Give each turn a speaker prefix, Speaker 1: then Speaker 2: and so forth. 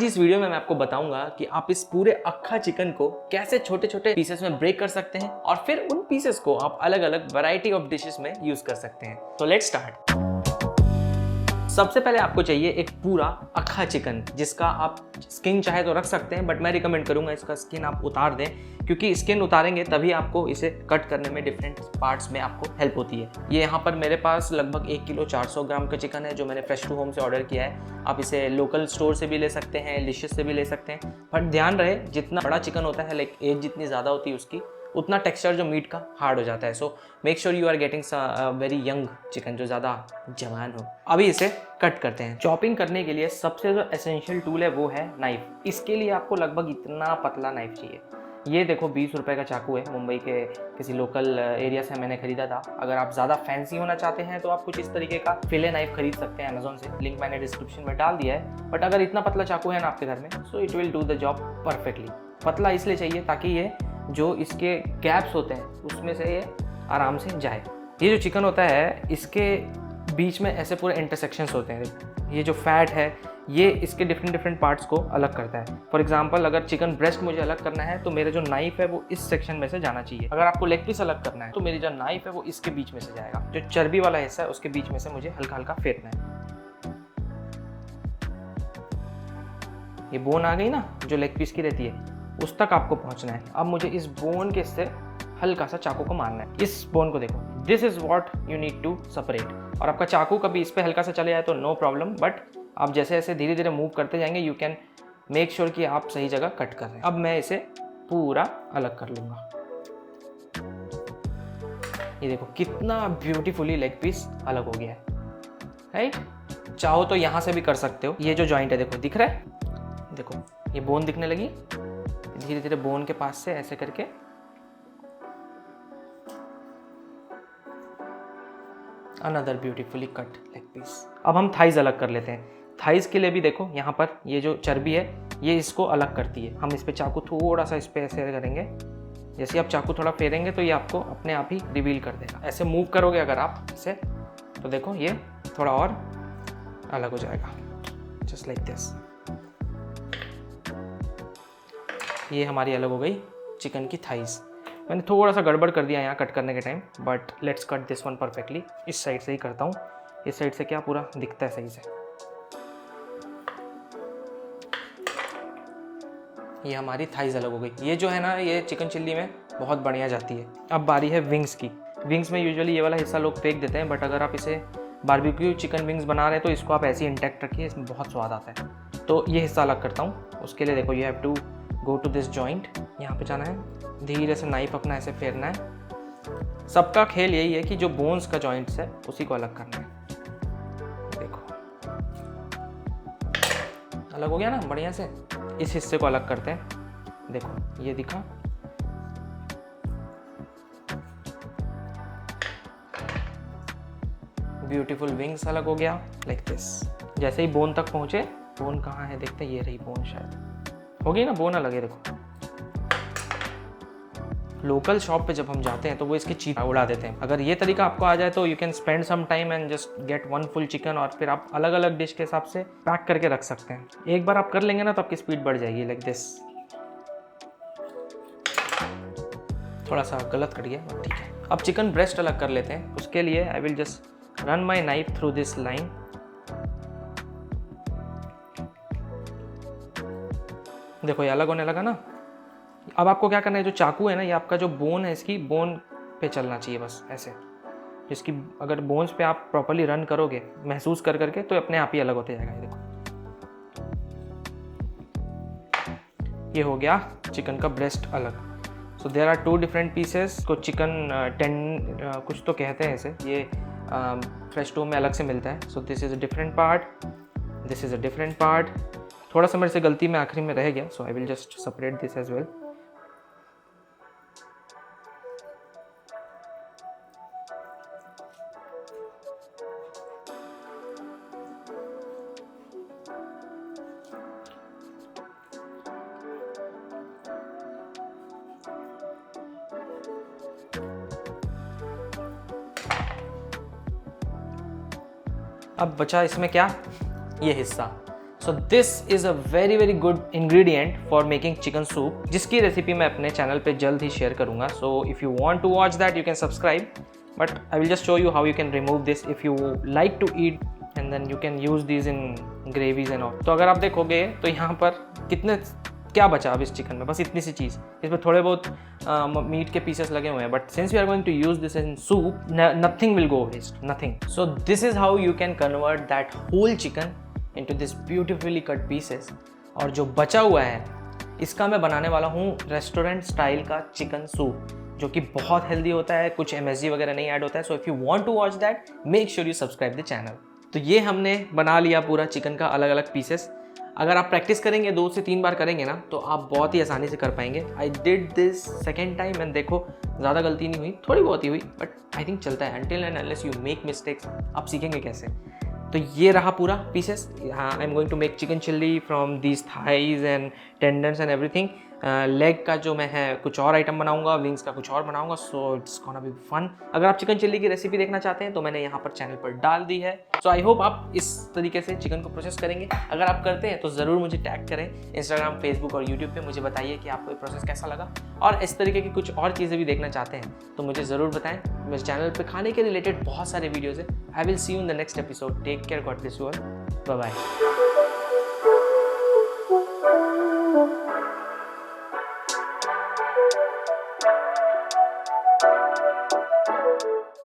Speaker 1: इस वीडियो में मैं आपको बताऊंगा कि आप इस पूरे अक्खा चिकन को कैसे छोटे छोटे पीसेस में ब्रेक कर सकते हैं और फिर उन पीसेस को आप अलग अलग वैरायटी ऑफ डिशेस में यूज कर सकते हैं। तो लेट्स स्टार्ट। सबसे पहले आपको चाहिए एक पूरा अक्खा चिकन, जिसका आप स्किन चाहे तो रख सकते हैं, बट मैं रिकमेंड करूंगा इसका स्किन आप उतार दें, क्योंकि स्किन उतारेंगे तभी आपको इसे कट करने में डिफरेंट पार्ट्स में आपको हेल्प होती है। ये यहाँ पर मेरे पास लगभग 1 किलो 400 ग्राम का चिकन है, जो मैंने फ्रेश टू होम से ऑर्डर किया है। आप इसे लोकल स्टोर से भी ले सकते हैं, लिशियस से भी ले सकते हैं, बट ध्यान रहे जितना बड़ा चिकन होता है, लाइक एज जितनी ज़्यादा होती है उसकी, उतना टेक्सचर जो मीट का हार्ड हो जाता है। So make sure you are getting very young chicken, जो ज़्यादा जवान हो। अभी इसे कट करते हैं। चॉपिंग करने के लिए सबसे जो एसेंशियल टूल है वो है नाइफ। इसके लिए आपको लगभग इतना पतला नाइफ चाहिए। ये देखो 20 रुपये का चाकू है, मुंबई के किसी लोकल एरिया से मैंने खरीदा था। अगर आप ज़्यादा फैंसी होना चाहते हैं तो आप कुछ इस तरीके का फिले नाइफ खरीद सकते हैं अमेजोन से, लिंक मैंने डिस्क्रिप्शन में डाल दिया है। बट अगर इतना पतला चाकू है ना आपके घर में, so it will do the job perfectly. पतला इसलिए चाहिए ताकि ये जो इसके गैप्स होते हैं उसमें से ये आराम से जाए। ये जो चिकन होता है इसके बीच में ऐसे पूरे इंटरसेक्शंस होते हैं। ये जो फैट है ये इसके डिफरेंट पार्ट्स को अलग करता है। फॉर एग्जांपल अगर चिकन ब्रेस्ट मुझे अलग करना है तो मेरा जो नाइफ है वो इस सेक्शन में से जाना चाहिए। अगर आपको लेग पीस अलग करना है तो मेरी जो नाइफ है वो इसके बीच में से जाएगा। जो चर्बी वाला हिस्सा है उसके बीच में से मुझे हल्का हल्का फेरना है। ये बोन आ गई ना जो लेग पीस की रहती है, उस तक आपको पहुंचना है। अब मुझे इस बोन के से हल्का सा चाकू को मारना है। इस बोन को देखो, this is what you need to separate. और आपका चाकू कभी इस पे हल्का सा चले जाए तो नो प्रॉब्लम, बट आप जैसे जैसे धीरे धीरे मूव करते जाएंगे यू कैन मेक श्योर कि आप सही जगह कट कर रहे हैं। अब मैं इसे पूरा अलग कर लूंगा। ये देखो कितना ब्यूटीफुली लेग पीस अलग हो गया है, राइट? चाहो तो यहाँ से भी कर सकते हो। ये जो जॉइंट है देखो, दिख रहा है? देखो ये बोन दिखने लगी। धीरे धीरे बोन के पास से ऐसे करके another beautifully cut leg piece. अब हम थाइज अलग कर लेते हैं। थाइज के लिए भी देखो यहाँ पर ये जो चर्बी है ये इसको अलग करती है। हम इस पे चाकू थोड़ा सा इस पे ऐसे करेंगे। जैसे ही आप चाकू थोड़ा फेरेंगे तो ये आपको अपने आप ही रिवील कर देगा। ऐसे मूव करोगे अगर आप इसे तो देखो ये थोड़ा और अलग हो जाएगा, जस्ट लाइक दिस। ये हमारी अलग हो गई चिकन की थाइस। मैंने थोड़ा सा गड़बड़ कर दिया यहाँ कट करने के time, but let's cut this one perfectly. इस साइड से ही करता हूँ, इस साइड से क्या पूरा दिखता है सही से। ये हमारी थाइस अलग हो गई। ये जो है ना ये चिकन चिल्ली में बहुत बढ़िया जाती है। अब बारी है विंग्स की। विंग्स में यूजुअली ये वाला हिस्सा लोग फेंक देते हैं, बट अगर आप इसे बारबेक्यू चिकन विंग्स बना रहे हैं तो इसको आप ऐसे ही इंटैक्ट रखिए, इसमें बहुत स्वाद आता है। तो ये हिस्सा अलग करता हूँ। उसके लिए देखो you have to go to this joint, यहाँ पे जाना है, धीरे से नाइफ अपना ऐसे फेरना है। सबका खेल यही है कि जो बोन्स का जॉइंट्स है उसी को अलग करना है। देखो अलग हो गया ना बढ़िया से। इस हिस्से को अलग करते हैं। देखो ये दिखा, ब्यूटीफुल विंग्स अलग हो गया लाइक दिस। जैसे ही बोन तक पहुंचे, बोन कहाँ है देखते हैं, ये रही बोन, शायद हो गई ना बोन अलग है। देखो लोकल शॉप पे जब हम जाते हैं तो वो इसकी चीज उड़ा देते हैं। अगर ये तरीका आपको आ जाए तो you can spend some time and just get one full chicken, और फिर आप अलग अलग डिश के हिसाब से पैक करके रख सकते हैं। एक बार आप कर लेंगे ना तो आपकी स्पीड बढ़ जाएगी लाइक दिस। थोड़ा सा गलत कट गया, ठीक है। अब चिकन ब्रेस्ट अलग कर लेते हैं। उसके लिए आई will just run my knife through this line. देखो ये अलग होने लगा ना। अब आपको क्या करना है, जो चाकू है ना ये आपका जो बोन है इसकी बोन पे चलना चाहिए, बस ऐसे। जिसकी अगर बोन्स पे आप प्रॉपर्ली रन करोगे महसूस कर करके तो अपने आप ही अलग होते जाएगा। ये देखो ये हो गया चिकन का ब्रेस्ट अलग। So there are 2 different pieces को चिकन कुछ तो कहते हैं इसे। ये फ्रेश टू में अलग से मिलता है। सो this is a different part, this is a different part. थोड़ा सा मेरे से गलती में आखिरी में रह गया, so I will just separate this as well. अब बचा इसमें क्या, ये हिस्सा। So this is a very very good ingredient for making chicken soup, जिसकी रेसिपी मैं अपने चैनल पे जल्द ही शेयर करूँगा. So if you want to watch that you can subscribe, but I will just show you how you can remove this if you like to eat and then you can use this in gravies and all. तो अगर आप देखोगे तो यहाँ पर कितने क्या बचा अब इस चिकन में, बस इतनी सी चीज़. इसमें थोड़े बहुत मीट के पीसेस लगे हुए हैं, but since we are going to use this in soup, nothing will go waste, nothing. So this is how you can convert that whole chicken into this beautifully cut pieces. और जो बचा हुआ है इसका मैं बनाने वाला हूँ रेस्टोरेंट स्टाइल का चिकन सूप, जो कि बहुत हेल्दी होता है, कुछ MSG वगैरह नहीं ऐड होता है. So if you want to watch that make sure you subscribe the channel. तो ये हमने बना लिया पूरा चिकन का अलग अलग पीसेस. अगर आप प्रैक्टिस करेंगे 2 से 3 बार करेंगे ना तो आप बहुत ही आसानी से कर पाएंगे. I did this second time and देखो ज़्यादा गलती नहीं हुई, थोड़ी बहुत ही हुई, बट आई थिंक चलता है. Until and unless you make mistakes आप सीखेंगे कैसे. तो ये रहा पूरा पीसेस. हाँ, I am going to make chicken chilli from these thighs and tendons and everything. Leg का जो मैं है कुछ और आइटम बनाऊंगा, विंग्स का कुछ और बनाऊंगा. So it's gonna be fun. अगर आप चिकन चिल्ली की रेसिपी देखना चाहते हैं तो मैंने यहाँ पर चैनल पर डाल दी है. सो आई होप आप इस तरीके से चिकन को प्रोसेस करेंगे. अगर आप करते हैं तो ज़रूर मुझे टैग करें इंस्टाग्राम, फेसबुक और यूट्यूब पे. मुझे बताइए कि आपको ये प्रोसेस कैसा लगा. और इस तरीके की कुछ और चीज़ें भी देखना चाहते हैं तो मुझे ज़रूर बताएं. मेरे चैनल पर खाने के रिलेटेड बहुत सारे वीडियोज़ हैं. I will see you in the next episode. Take care, God bless you all. Bye bye.